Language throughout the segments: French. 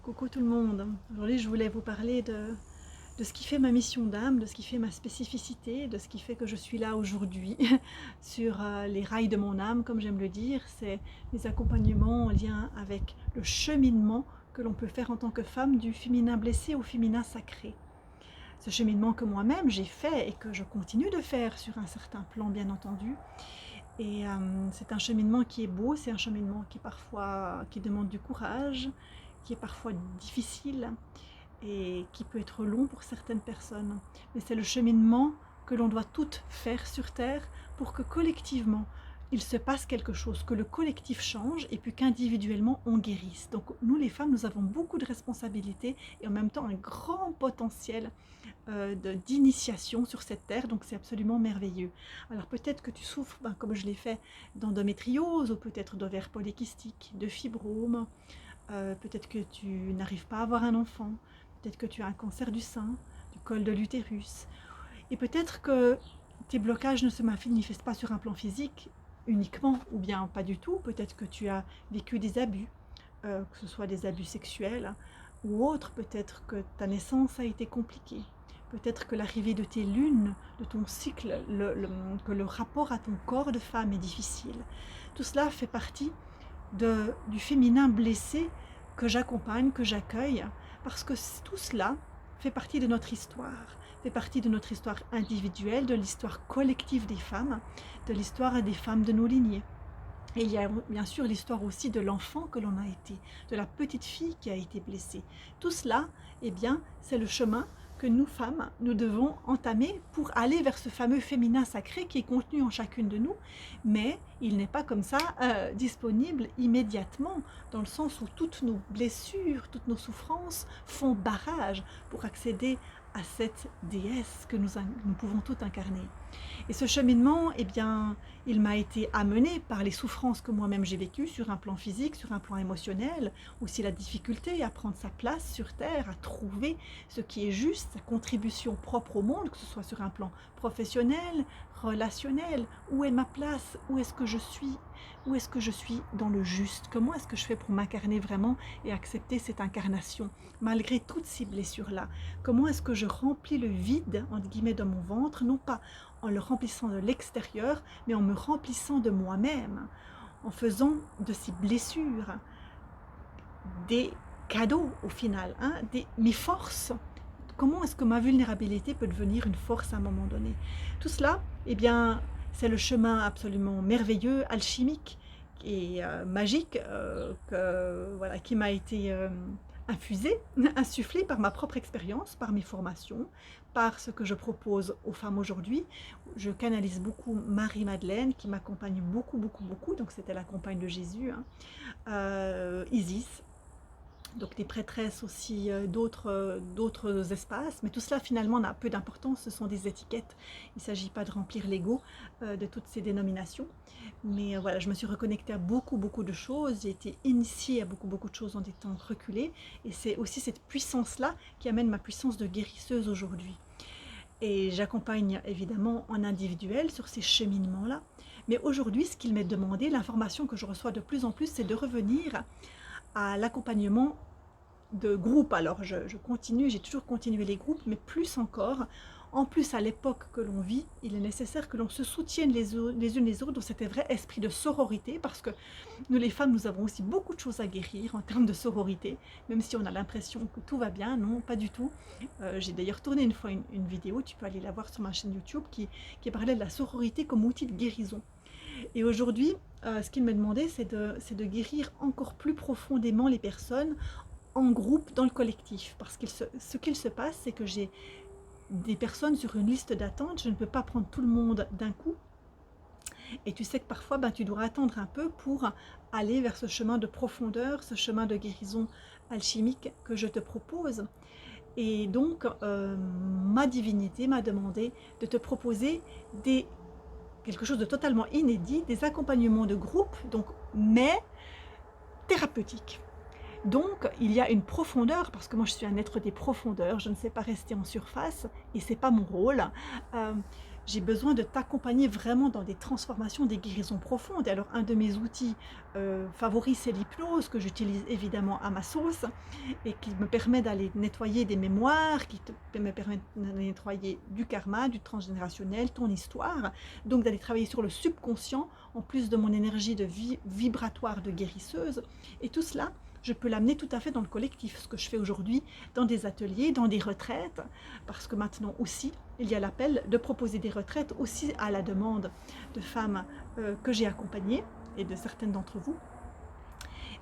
Coucou tout le monde. Aujourd'hui, je voulais vous parler de ce qui fait ma mission d'âme, de ce qui fait ma spécificité, de ce qui fait que je suis là aujourd'hui sur les rails de mon âme, comme j'aime le dire. C'est les accompagnements en lien avec le cheminement que l'on peut faire en tant que femme du féminin blessé au féminin sacré. Ce cheminement que moi-même j'ai fait et que je continue de faire sur un certain plan, bien entendu. Et c'est un cheminement qui est beau, c'est un cheminement qui demande du courage, qui est parfois difficile et qui peut être long pour certaines personnes. Mais c'est le cheminement que l'on doit toutes faire sur Terre pour que collectivement, il se passe quelque chose, que le collectif change et puis qu'individuellement on guérisse. Donc nous les femmes, nous avons beaucoup de responsabilités et en même temps un grand potentiel d'initiation sur cette terre, donc c'est absolument merveilleux. Alors peut-être que tu souffres, comme je l'ai fait, d'endométriose ou peut-être d'ovaires polykystiques, de fibromes, peut-être que tu n'arrives pas à avoir un enfant, peut-être que tu as un cancer du sein, du col de l'utérus, et peut-être que tes blocages ne se manifestent pas sur un plan physique uniquement, ou bien pas du tout, peut-être que tu as vécu des abus, que ce soit des abus sexuels ou autres, peut-être que ta naissance a été compliquée, peut-être que l'arrivée de tes lunes, de ton cycle, que le rapport à ton corps de femme est difficile. Tout cela fait partie du féminin blessé que j'accompagne, que j'accueille, parce que tout cela fait partie de notre histoire, fait partie de notre histoire individuelle, de l'histoire collective des femmes, de l'histoire des femmes de nos lignées. Et il y a bien sûr l'histoire aussi de l'enfant que l'on a été, de la petite fille qui a été blessée. Tout cela, eh bien, c'est le chemin que nous femmes, nous devons entamer pour aller vers ce fameux féminin sacré qui est contenu en chacune de nous, mais il n'est pas comme ça disponible immédiatement, dans le sens où toutes nos blessures, toutes nos souffrances font barrage pour accéder à cette déesse que nous pouvons toutes incarner. Et ce cheminement, eh bien, il m'a été amené par les souffrances que moi-même j'ai vécues sur un plan physique, sur un plan émotionnel, aussi la difficulté à prendre sa place sur Terre, à trouver ce qui est juste, sa contribution propre au monde, que ce soit sur un plan professionnel, relationnel, où est ma place, où est-ce que je suis, où est-ce que je suis dans le juste, comment est-ce que je fais pour m'incarner vraiment et accepter cette incarnation, malgré toutes ces blessures-là, comment est-ce que je remplis le vide, entre guillemets, dans mon ventre, non pas en le remplissant de l'extérieur, mais en me remplissant de moi-même, en faisant de ces blessures des cadeaux au final, mes forces. Comment est-ce que ma vulnérabilité peut devenir une force à un moment donné? Tout cela, eh bien, c'est le chemin absolument merveilleux, alchimique et magique qui m'a été infusé, insufflé par ma propre expérience, par mes formations, par ce que je propose aux femmes aujourd'hui. Je canalise beaucoup Marie-Madeleine qui m'accompagne beaucoup, beaucoup, beaucoup, donc c'était la compagne de Jésus, Isis, donc des prêtresses aussi d'autres espaces, mais tout cela finalement n'a peu d'importance, ce sont des étiquettes, il ne s'agit pas de remplir l'ego de toutes ces dénominations, mais voilà, je me suis reconnectée à beaucoup de choses, j'ai été initiée à beaucoup de choses en des temps reculés, et c'est aussi cette puissance-là qui amène ma puissance de guérisseuse aujourd'hui. Et j'accompagne évidemment en individuel sur ces cheminements-là, mais aujourd'hui ce qu'il m'est demandé, l'information que je reçois de plus en plus, c'est de revenir à l'accompagnement de groupe. Alors je continue, j'ai toujours continué les groupes, mais plus encore, en plus à l'époque que l'on vit, il est nécessaire que l'on se soutienne les unes les autres dans cet vrai esprit de sororité, parce que nous les femmes, nous avons aussi beaucoup de choses à guérir en termes de sororité, même si on a l'impression que tout va bien, non, pas du tout. J'ai d'ailleurs tourné une fois une vidéo, tu peux aller la voir sur ma chaîne YouTube, qui parlait de la sororité comme outil de guérison. Et aujourd'hui, ce qu'il m'a demandé, c'est de guérir encore plus profondément les personnes en groupe, dans le collectif. Parce que ce qu'il se passe, c'est que j'ai des personnes sur une liste d'attente, je ne peux pas prendre tout le monde d'un coup. Et tu sais que parfois, tu dois attendre un peu pour aller vers ce chemin de profondeur, ce chemin de guérison alchimique que je te propose. Et donc, ma divinité m'a demandé de te proposer quelque chose de totalement inédit, des accompagnements de groupe, donc, mais thérapeutiques. Donc, il y a une profondeur, parce que moi je suis un être des profondeurs, je ne sais pas rester en surface, et c'est pas mon rôle. j'ai besoin de t'accompagner vraiment dans des transformations, des guérisons profondes. Et alors, un de mes outils favoris, c'est l'hypnose, que j'utilise évidemment à ma sauce, et qui me permet d'aller nettoyer des mémoires, me permet d'aller nettoyer du karma, du transgénérationnel, ton histoire, donc d'aller travailler sur le subconscient, en plus de mon énergie de vibratoire de guérisseuse. Et tout cela, je peux l'amener tout à fait dans le collectif, ce que je fais aujourd'hui dans des ateliers, dans des retraites, parce que maintenant aussi, il y a l'appel de proposer des retraites aussi à la demande de femmes que j'ai accompagnées et de certaines d'entre vous.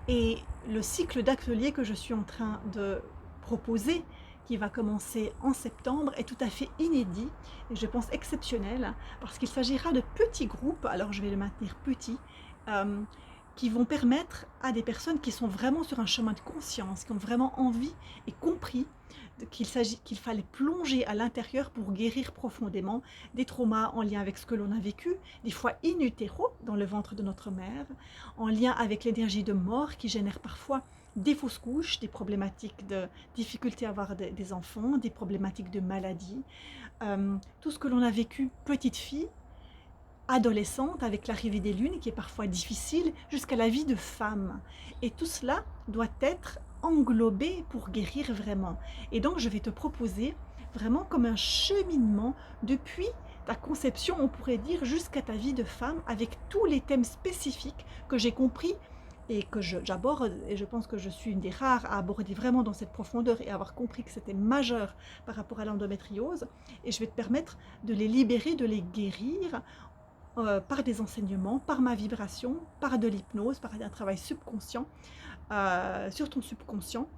Et le cycle d'ateliers que je suis en train de proposer, qui va commencer en septembre, est tout à fait inédit et je pense exceptionnel, parce qu'il s'agira de petits groupes, alors je vais le maintenir petit, qui vont permettre à des personnes qui sont vraiment sur un chemin de conscience, qui ont vraiment envie et compris qu'il fallait plonger à l'intérieur pour guérir profondément des traumas en lien avec ce que l'on a vécu, des fois in utero, dans le ventre de notre mère, en lien avec l'énergie de mort qui génère parfois des fausses couches, des problématiques de difficulté à avoir des enfants, des problématiques de maladie, tout ce que l'on a vécu petite fille, adolescente, avec l'arrivée des lunes qui est parfois difficile, jusqu'à la vie de femme. Et tout cela doit être englobé pour guérir vraiment. Et donc je vais te proposer vraiment comme un cheminement depuis ta conception, on pourrait dire, jusqu'à ta vie de femme, avec tous les thèmes spécifiques que j'ai compris et que j'aborde, et je pense que je suis une des rares à aborder vraiment dans cette profondeur et avoir compris que c'était majeur par rapport à l'endométriose. Et je vais te permettre de les libérer, de les guérir par des enseignements, par ma vibration, par de l'hypnose, par un travail subconscient, sur ton subconscient.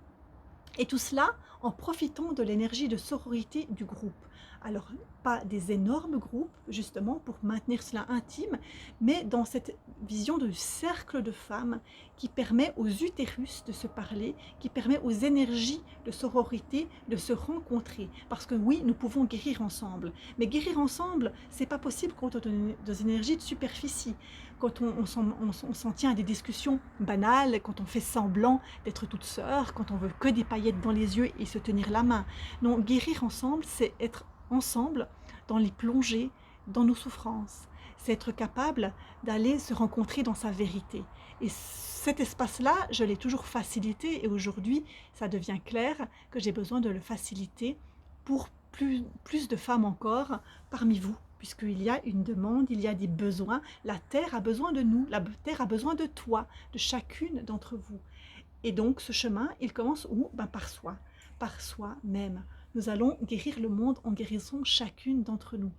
Et tout cela en profitant de l'énergie de sororité du groupe. Alors, pas des énormes groupes, justement, pour maintenir cela intime, mais dans cette vision de cercle de femmes qui permet aux utérus de se parler, qui permet aux énergies de sororité de se rencontrer. Parce que oui, nous pouvons guérir ensemble. Mais guérir ensemble, c'est pas possible quand on est dans une énergie de superficie. Quand on s'en tient à des discussions banales, quand on fait semblant d'être toute sœur, quand on veut que des paillettes dans les yeux et se tenir la main. Non, guérir ensemble, c'est être ensemble dans les plongées, dans nos souffrances. C'est être capable d'aller se rencontrer dans sa vérité. Et cet espace-là, je l'ai toujours facilité et aujourd'hui, ça devient clair que j'ai besoin de le faciliter pour plus de femmes encore parmi vous, puisqu'il y a une demande, il y a des besoins. La Terre a besoin de nous, la Terre a besoin de toi, de chacune d'entre vous. Et donc ce chemin, il commence où? Par soi-même. Nous allons guérir le monde en guérissant chacune d'entre nous.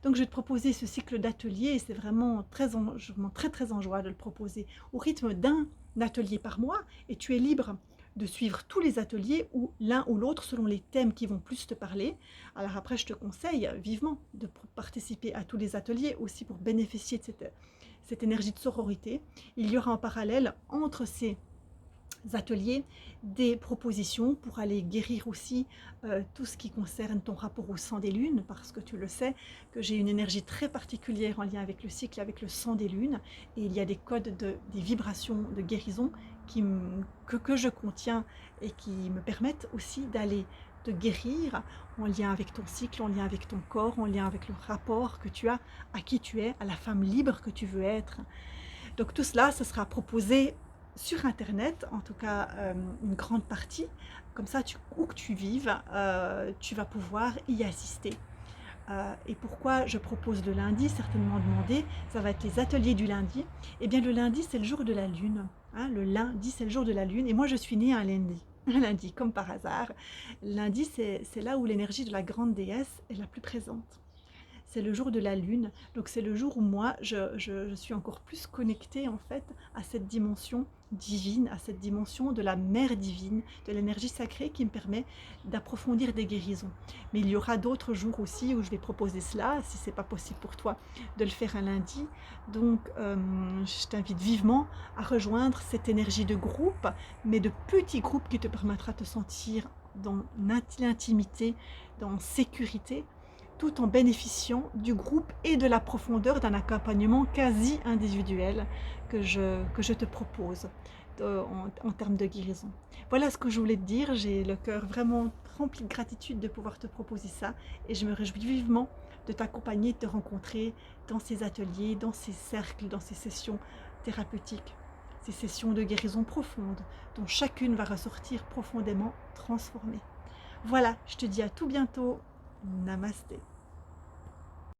Donc je vais te proposer ce cycle d'ateliers et c'est vraiment très en joie de le proposer au rythme d'un atelier par mois et tu es libre de suivre tous les ateliers ou l'un ou l'autre selon les thèmes qui vont plus te parler. Alors après, je te conseille vivement de participer à tous les ateliers aussi pour bénéficier de cette énergie de sororité. Il y aura en parallèle entre ces ateliers des propositions pour aller guérir aussi tout ce qui concerne ton rapport au sang des lunes, parce que tu le sais que j'ai une énergie très particulière en lien avec le cycle, avec le sang des lunes, et il y a des codes, des vibrations de guérison que je contiens et qui me permettent aussi d'aller te guérir en lien avec ton cycle, en lien avec ton corps, en lien avec le rapport que tu as à qui tu es, à la femme libre que tu veux être. Donc tout cela, ce sera proposé sur Internet, en tout cas une grande partie, comme ça où que tu vives, tu vas pouvoir y assister. Et pourquoi je propose le lundi, certainement demandé, ça va être les ateliers du lundi. Eh bien le lundi c'est le jour de la lune, hein, le lundi c'est le jour de la lune, et moi je suis née un lundi, comme par hasard. Lundi c'est là où l'énergie de la grande déesse est la plus présente. C'est le jour de la lune, donc c'est le jour où moi je suis encore plus connectée en fait à cette dimension divine, à cette dimension de la mère divine, de l'énergie sacrée qui me permet d'approfondir des guérisons. Mais il y aura d'autres jours aussi où je vais proposer cela, si c'est pas possible pour toi de le faire un lundi. Donc je t'invite vivement à rejoindre cette énergie de groupe, mais de petits groupes qui te permettra de te sentir dans l'intimité, dans sécurité, tout en bénéficiant du groupe et de la profondeur d'un accompagnement quasi individuel que je te propose. en termes de guérison. Voilà ce que je voulais te dire. J'ai le cœur vraiment rempli de gratitude de pouvoir te proposer ça et je me réjouis vivement de t'accompagner, de te rencontrer dans ces ateliers, dans ces cercles, dans ces sessions thérapeutiques, ces sessions de guérison profonde dont chacune va ressortir profondément transformée. Voilà, je te dis à tout bientôt. Namasté.